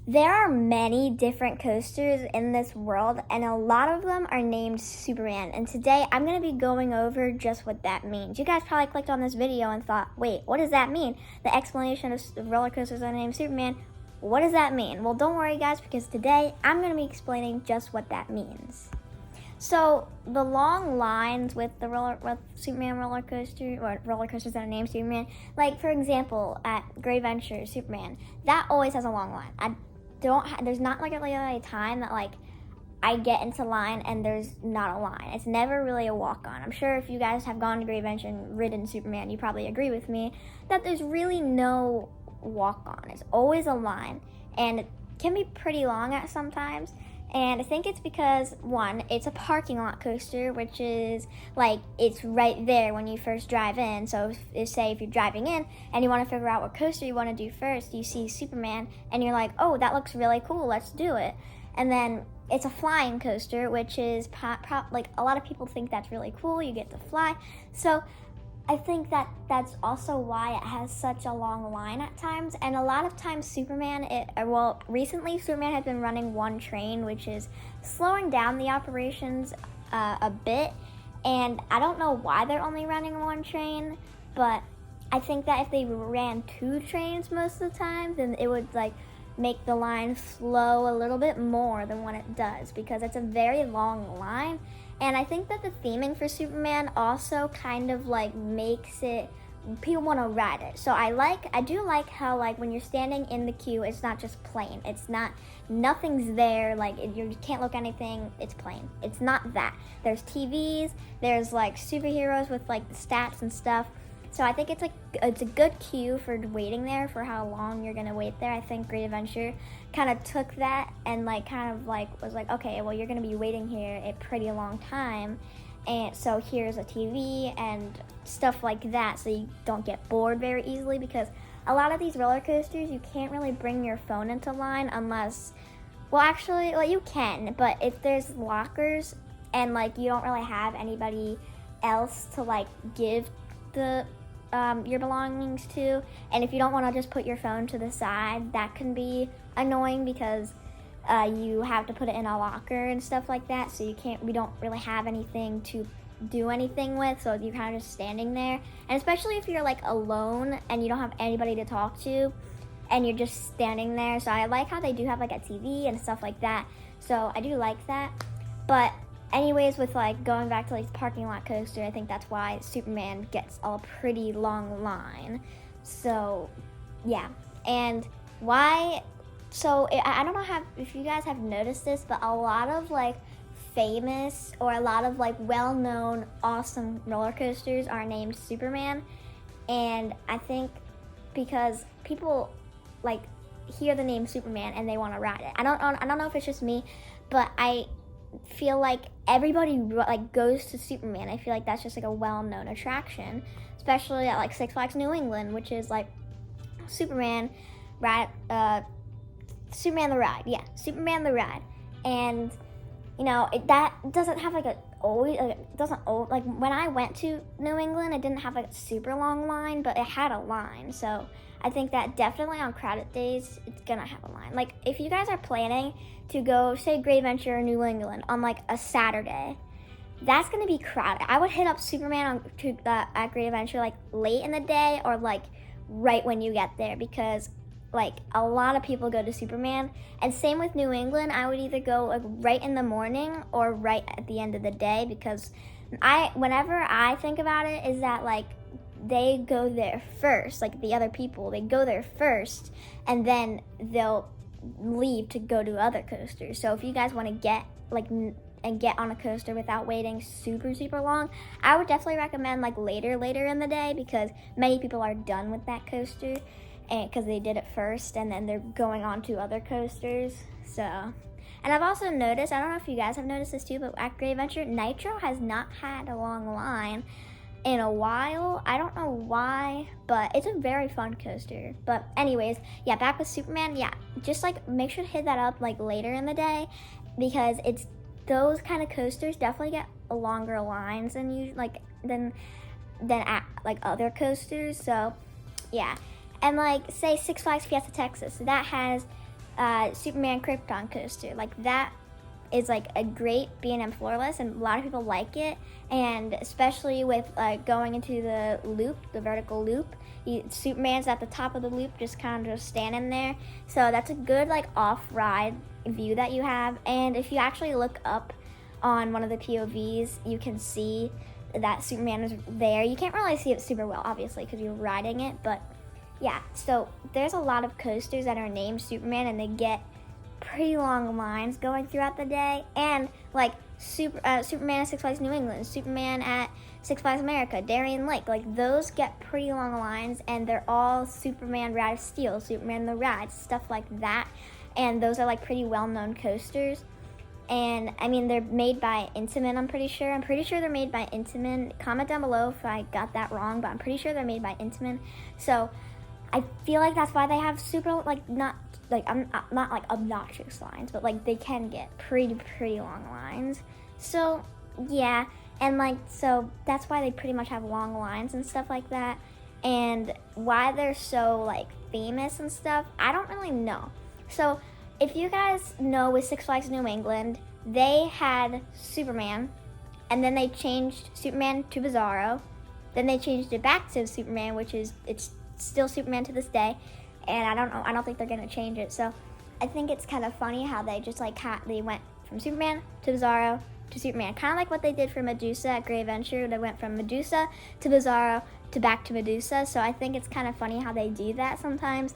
There are many different coasters in this world, and a lot of them are named Superman. And today I'm going to be going over just what that means. You guys probably clicked on this video and thought, wait, what does that mean? The explanation of roller coasters are named Superman. What does that mean? Well, don't worry, guys, because today I'm going to be explaining just what that means. So the long lines with the Superman roller coaster, or roller coasters that are named Superman, like for example at Great Adventure Superman, that always has a long line. There's not like really a time that like I get into line and there's not a line. It's never really a walk on. I'm sure if you guys have gone to Great Adventure and ridden Superman, you probably agree with me that there's really no walk on. It's always a line, and it can be pretty long at sometimes. And I think it's because, one, it's a parking lot coaster, which is like it's right there when you first drive in. So say if you're driving in and you want to figure out what coaster you want to do first, you see Superman and you're like, oh, that looks really cool, let's do it. And then it's a flying coaster, which is like a lot of people think that's really cool, you get to fly. So I think that's also why it has such a long line at times. And a lot of times recently Superman has been running one train, which is slowing down the operations a bit. And I don't know why they're only running one train, but I think that if they ran two trains most of the time, then it would like make the line slow a little bit more than what it does, because it's a very long line. And I think that the theming for Superman also kind of like makes it, people want to ride it. So I do like how like when you're standing in the queue, it's not just plain. Nothing's there, like you can't look at anything, it's plain. It's not that. There's TVs, there's like superheroes with like the stats and stuff. So I think it's a good cue for waiting there, for how long you're gonna wait there. I think Great Adventure kind of took that and like kind of like was like, okay, well you're gonna be waiting here a pretty long time, and so here's a TV and stuff like that, so you don't get bored very easily. Because a lot of these roller coasters, you can't really bring your phone into line unless, well you can, but if there's lockers and like you don't really have anybody else to like give your belongings to, and if you don't want to just put your phone to the side, that can be annoying because you have to put it in a locker and stuff like that, so we don't really have anything to do anything with, so you're kind of just standing there. And especially if you're like alone and you don't have anybody to talk to and you're just standing there. So I like how they do have like a TV and stuff like that, so I do like that. But anyways, with like going back to like parking lot coaster, I think that's why Superman gets a pretty long line. So yeah, and why? So I don't know if you guys have noticed this, but a lot of like famous or a lot of like well-known awesome roller coasters are named Superman, and I think because people like hear the name Superman and they want to ride it. I don't know if it's just me, but I feel like everybody like goes to Superman. I feel like that's just like a well-known attraction, especially at like Six Flags New England, which is like Superman the Ride, Superman the Ride. And you know, that doesn't have like like when I went to New England, it didn't have like a super long line, but it had a line. So I think that definitely on crowded days, it's gonna have a line. Like if you guys are planning to go, say, Great Adventure in New England on like a Saturday, that's gonna be crowded. I would hit up Superman at Great Adventure like late in the day or like right when you get there, because like a lot of people go to Superman. And same with New England, I would either go like right in the morning or right at the end of the day, because whenever I think about it is that like they go there first, like the other people, they go there first and then they'll leave to go to other coasters. So if you guys want to get on a coaster without waiting super long, I would definitely recommend like later in the day, because many people are done with that coaster and because they did it first and then they're going on to other coasters. So, and I've also noticed, I don't know if you guys have noticed this too, but at Great Adventure, Nitro has not had a long line in a while. I don't know why, but it's a very fun coaster. But anyways, yeah, back with Superman. Yeah, just like make sure to hit that up like later in the day, because it's those kind of coasters definitely get longer lines than at like other coasters. So yeah, and like say Six Flags Fiesta Texas, that has Superman Krypton coaster. Like that is like a great B&M floorless, and a lot of people like it, and especially with going into the loop, the vertical loop. Superman's at the top of the loop, just kind of just standing there. So that's a good like off-ride view that you have. And if you actually look up on one of the POVs, you can see that Superman is there. You can't really see it super well, obviously, because you're riding it, but yeah. So there's a lot of coasters that are named Superman, and they get pretty long lines going throughout the day. And like Superman at Six Flags New England, Superman at Six Flags America, Darien Lake, like those get pretty long lines, and they're all Superman Ride of Steel, Superman the Ride, stuff like that. And those are like pretty well-known coasters. And I mean, they're made by Intamin, I'm pretty sure. I'm pretty sure they're made by Intamin. Comment down below if I got that wrong, but I'm pretty sure they're made by Intamin. So I feel like that's why they have super, like, not like obnoxious lines, but like they can get pretty long lines. So yeah, and like, so that's why they pretty much have long lines and stuff like that. And why they're so like famous and stuff, I don't really know. So if you guys know, with Six Flags New England, they had Superman, and then they changed Superman to Bizarro. Then they changed it back to Superman, which is, it's still Superman to this day. And I don't think they're gonna change it. So I think it's kind of funny how they just like, they went from Superman to Bizarro to Superman. Kind of like what they did for Medusa at Great Adventure. They went from Medusa to Bizarro to back to Medusa. So I think it's kind of funny how they do that sometimes.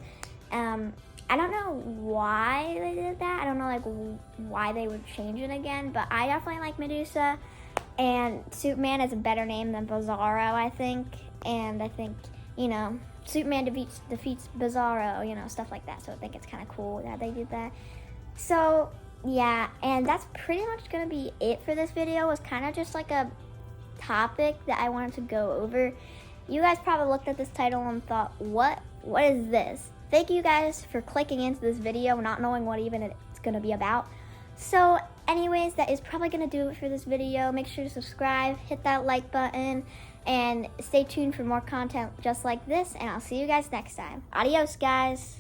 I don't know why they did that. I don't know like why they would change it again, but I definitely like Medusa, and Superman is a better name than Bizarro, I think. And I think, you know, Superman defeats Bizarro, you know, stuff like that. So I think it's kind of cool that they did that. So yeah, and that's pretty much gonna be it for this video. It was kind of just like a topic that I wanted to go over. You guys probably looked at this title and thought, what is this? Thank you guys for clicking into this video, not knowing what even it's gonna be about. So anyways, that is probably gonna do it for this video. Make sure to subscribe, hit that like button, and stay tuned for more content just like this, and I'll see you guys next time. Adios, guys.